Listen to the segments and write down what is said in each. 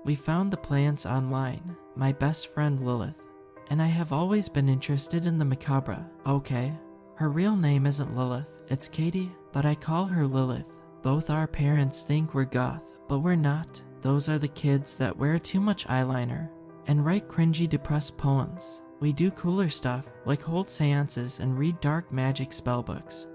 We found the plans online, my best friend Lilith, and I have always been interested in the macabre. Okay, her real name isn't Lilith, it's Katie, but I call her Lilith. Both our parents think we're goth, but we're not. Those are the kids that wear too much eyeliner and write cringy depressed poems. We do cooler stuff, like hold seances and read dark magic spellbooks,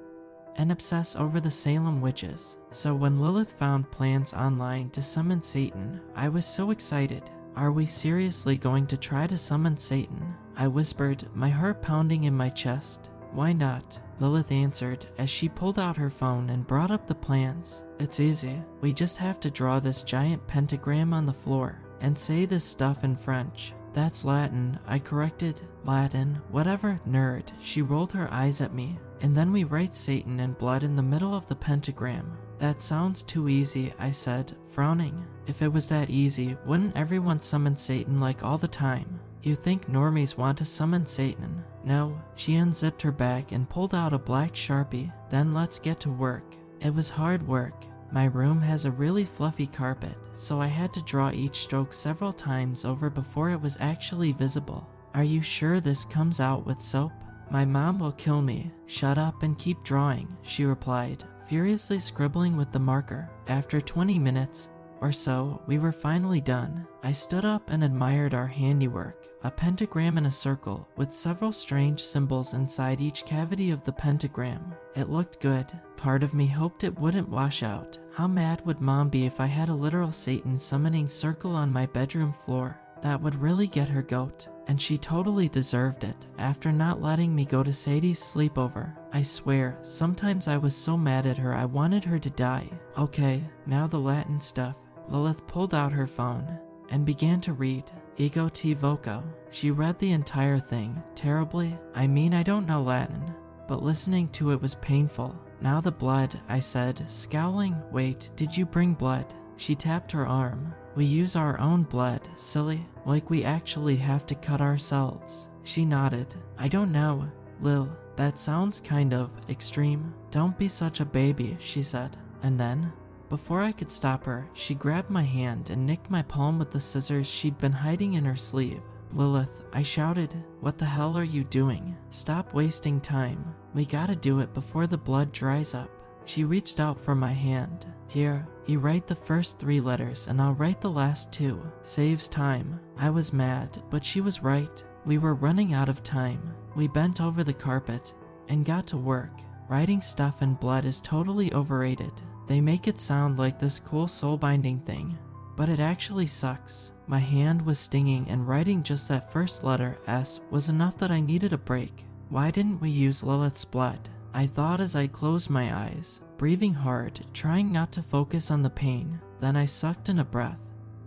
and obsess over the Salem witches. So when Lilith found plans online to summon Satan, I was so excited. Are we seriously going to try to summon Satan? I whispered, my heart pounding in my chest. Why not? Lilith answered as she pulled out her phone and brought up the plans. It's easy. We just have to draw this giant pentagram on the floor and say this stuff in French. That's Latin, I corrected. Latin, whatever, nerd. She rolled her eyes at me. And then we write Satan in blood in the middle of the pentagram. That sounds too easy, I said, frowning. If it was that easy, wouldn't everyone summon Satan like all the time? You think normies want to summon Satan? No. She unzipped her bag and pulled out a black Sharpie. Then let's get to work. It was hard work. My room has a really fluffy carpet, so I had to draw each stroke several times over before it was actually visible. Are you sure this comes out with soap? My mom will kill me. Shut up and keep drawing, she replied, furiously scribbling with the marker. After 20 minutes or so, we were finally done. I stood up and admired our handiwork, a pentagram in a circle with several strange symbols inside each cavity of the pentagram. It looked good. Part of me hoped it wouldn't wash out. How mad would Mom be if I had a literal Satan summoning circle on my bedroom floor? That would really get her goat, and she totally deserved it after not letting me go to Sadie's sleepover. I swear, sometimes I was so mad at her I wanted her to die. Okay, now the Latin stuff. Lilith pulled out her phone and began to read Ego Te Voco. She read the entire thing terribly. I mean, I don't know Latin, but listening to it was painful. Now the blood, I said, scowling. Wait, did you bring blood? She tapped her arm. We use our own blood, silly, like we actually have to cut ourselves. She nodded. I don't know, Lil, that sounds kind of extreme. Don't be such a baby, she said. And then, before I could stop her, she grabbed my hand and nicked my palm with the scissors she'd been hiding in her sleeve. Lilith, I shouted, what the hell are you doing? Stop wasting time. We gotta do it before the blood dries up. She reached out for my hand. Here, you write the first 3 letters and I'll write the last 2. Saves time. I was mad, but she was right. We were running out of time. We bent over the carpet and got to work. Writing stuff in blood is totally overrated. They make it sound like this cool soul-binding thing, but it actually sucks. My hand was stinging and writing just that first letter, S, was enough that I needed a break. Why didn't we use Lilith's blood? I thought as I closed my eyes, breathing hard, trying not to focus on the pain. Then I sucked in a breath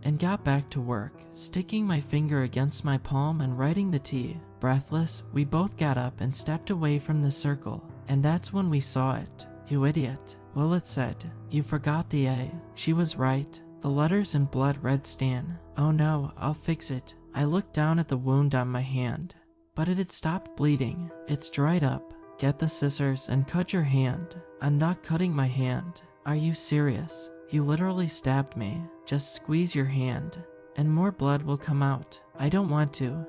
and got back to work, sticking my finger against my palm and writing the T. Breathless, we both got up and stepped away from the circle, and that's when we saw it. You idiot, Lilith said. You forgot the A. She was right. The letters in blood read Stan. Oh no, I'll fix it. I looked down at the wound on my hand, but it had stopped bleeding. It's dried up. Get the scissors and cut your hand. I'm not cutting my hand. Are you serious? You literally stabbed me. Just squeeze your hand, and more blood will come out. I don't want to.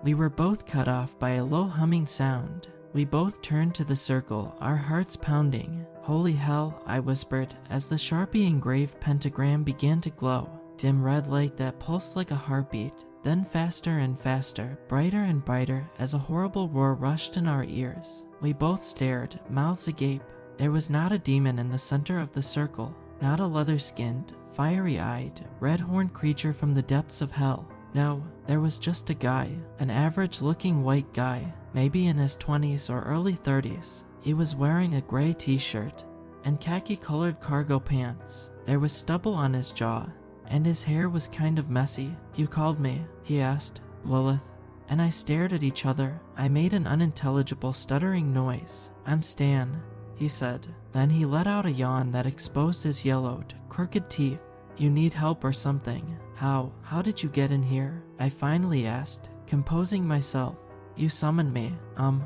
We were both cut off by a low humming sound. We both turned to the circle, our hearts pounding. Holy hell, I whispered as the Sharpie engraved pentagram began to glow. Dim red light that pulsed like a heartbeat, then faster and faster, brighter and brighter as a horrible roar rushed in our ears. We both stared, mouths agape. There was not a demon in the center of the circle, not a leather-skinned, fiery-eyed, red-horned creature from the depths of hell. No, there was just a guy, an average-looking white guy, maybe in his 20s or early 30s. He was wearing a gray t-shirt and khaki-colored cargo pants. There was stubble on his jaw, and his hair was kind of messy. You called me, he asked. Lilith and I stared at each other. I made an unintelligible stuttering noise. I'm Stan, he said. Then he let out a yawn that exposed his yellowed, crooked teeth. You need help or something. How did you get in here? I finally asked, composing myself. You summoned me.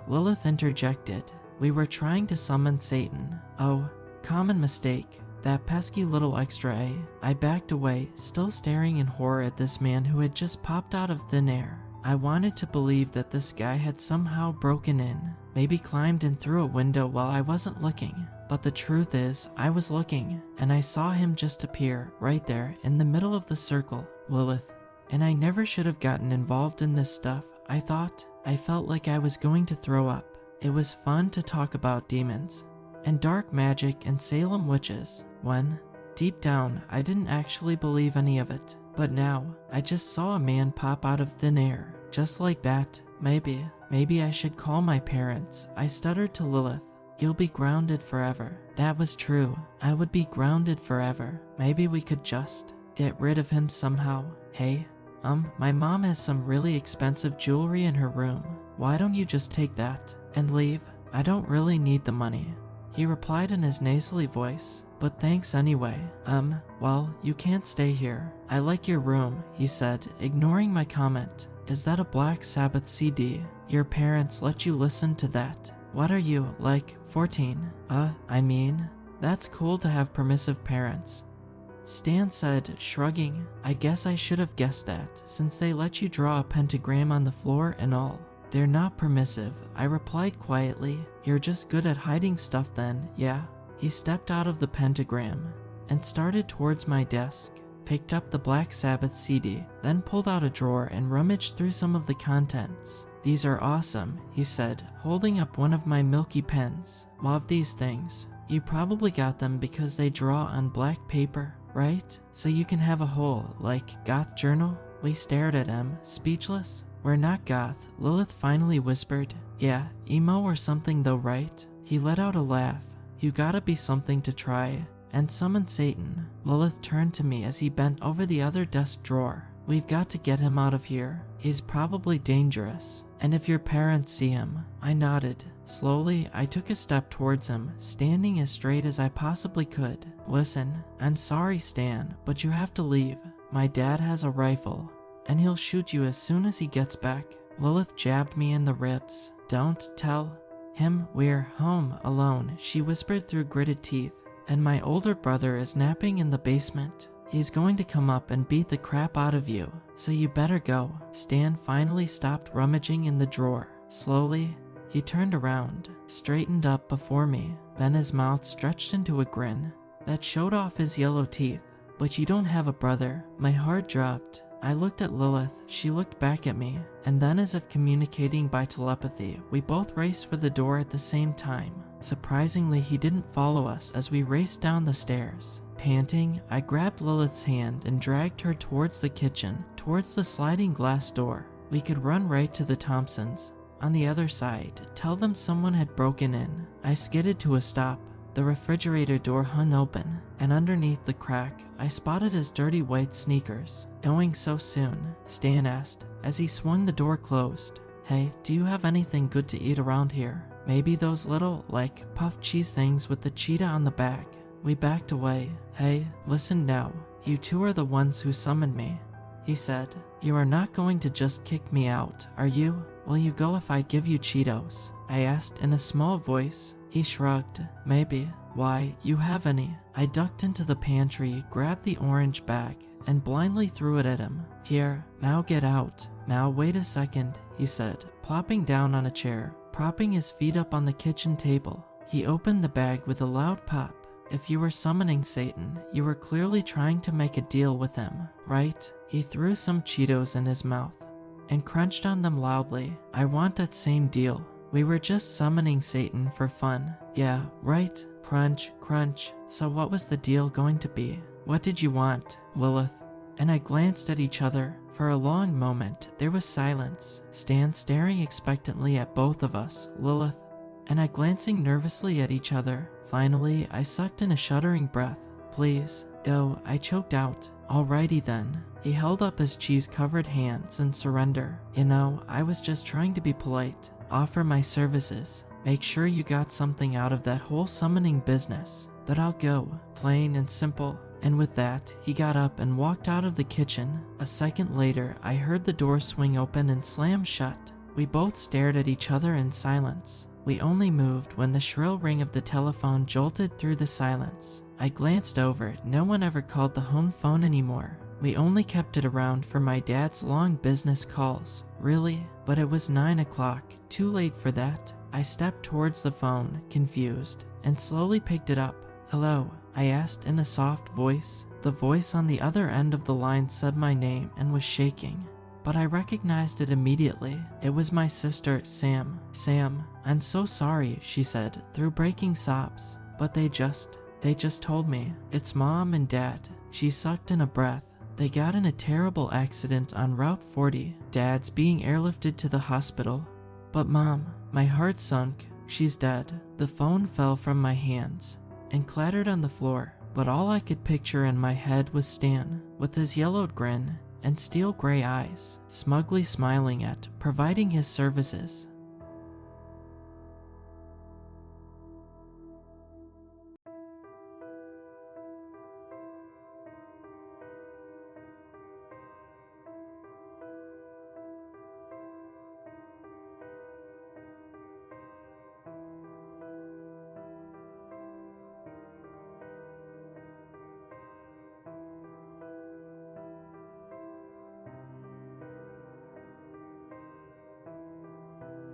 Lilith interjected. We were trying to summon Satan. Oh, common mistake. That pesky little extra A. I backed away, still staring in horror at this man who had just popped out of thin air. I wanted to believe that this guy had somehow broken in, maybe climbed in through a window while I wasn't looking. But the truth is, I was looking, and I saw him just appear right there in the middle of the circle, Lilith. And I never should have gotten involved in this stuff, I thought. I felt like I was going to throw up. It was fun to talk about demons and dark magic and Salem witches, when, deep down, I didn't actually believe any of it. But now, I just saw a man pop out of thin air, just like that. Maybe I should call my parents, I stuttered to Lilith. You'll be grounded forever. That was true. I would be grounded forever. Maybe we could just get rid of him somehow. Hey, my mom has some really expensive jewelry in her room. Why don't you just take that and leave? I don't really need the money. He replied in his nasally voice, but thanks anyway. Well, you can't stay here. I like your room, he said, ignoring my comment. Is that a Black Sabbath CD? Your parents let you listen to that? What are you, like, 14? I mean, that's cool to have permissive parents. Stan said, shrugging. I guess I should have guessed that, since they let you draw a pentagram on the floor and all. They're not permissive, I replied quietly. You're just good at hiding stuff then, yeah? He stepped out of the pentagram and started towards my desk, picked up the Black Sabbath CD, then pulled out a drawer and rummaged through some of the contents. These are awesome, he said, holding up one of my milky pens. Love these things. You probably got them because they draw on black paper, right? So you can have a whole, like, goth journal? We stared at him, speechless. We're not goth, Lilith finally whispered. Yeah, emo or something though, right? He let out a laugh. You gotta be something to try. And summon Satan. Lilith turned to me as he bent over the other desk drawer. We've got to get him out of here. He's probably dangerous. And if your parents see him. I nodded. Slowly, I took a step towards him, standing as straight as I possibly could. Listen, I'm sorry, Stan, but you have to leave. My dad has a rifle, and he'll shoot you as soon as he gets back. Lilith jabbed me in the ribs. Don't tell him we're home alone, she whispered through gritted teeth. And my older brother is napping in the basement. He's going to come up and beat the crap out of you, so you better go. Stan finally stopped rummaging in the drawer. Slowly, he turned around, straightened up before me, then his mouth stretched into a grin that showed off his yellow teeth. But you don't have a brother. My heart dropped. I looked at Lilith, she looked back at me, and then as if communicating by telepathy, we both raced for the door at the same time. Surprisingly, he didn't follow us as we raced down the stairs. Panting, I grabbed Lilith's hand and dragged her towards the kitchen, towards the sliding glass door. We could run right to the Thompsons. On the other side, tell them someone had broken in. I skidded to a stop. The refrigerator door hung open, and underneath the crack, I spotted his dirty white sneakers. Going so soon? Stan asked, as he swung the door closed. Hey, do you have anything good to eat around here? Maybe those little, like, puffed cheese things with the cheetah on the back. We backed away. Hey, listen now. You two are the ones who summoned me, he said. You are not going to just kick me out, are you? Will you go if I give you Cheetos? I asked in a small voice. He shrugged. Maybe. Why, you have any. I ducked into the pantry, grabbed the orange bag, and blindly threw it at him. Here, now get out. Now wait a second, he said, plopping down on a chair, propping his feet up on the kitchen table. He opened the bag with a loud pop. If you were summoning Satan, you were clearly trying to make a deal with him, right? He threw some Cheetos in his mouth and crunched on them loudly. I want that same deal. We were just summoning Satan for fun. Yeah, right? Crunch, crunch. So what was the deal going to be? What did you want, Lilith? And I glanced at each other. For a long moment, there was silence. Stan staring expectantly at both of us, Lilith, and I glancing nervously at each other. Finally, I sucked in a shuddering breath. Please, go, I choked out. Alrighty then. He held up his cheese-covered hands in surrender. You know, I was just trying to be polite. Offer my services. Make sure you got something out of that whole summoning business. That I'll go. Plain and simple. And with that, he got up and walked out of the kitchen. A second later, I heard the door swing open and slam shut. We both stared at each other in silence. We only moved when the shrill ring of the telephone jolted through the silence. I glanced over. No one ever called the home phone anymore. We only kept it around for my dad's long business calls. Really? But it was 9 o'clock. Too late for that. I stepped towards the phone, confused, and slowly picked it up. "Hello?" I asked in a soft voice. The voice on the other end of the line said my name and was shaking, but I recognized it immediately. It was my sister, Sam. "Sam, I'm so sorry," she said through breaking sobs, "but they just told me. It's Mom and Dad." She sucked in a breath. "They got in a terrible accident on Route 40. Dad's being airlifted to the hospital. But Mom," my heart sunk. "She's dead." The phone fell from my hands and clattered on the floor, but all I could picture in my head was Stan, with his yellowed grin and steel gray eyes, smugly smiling providing his services.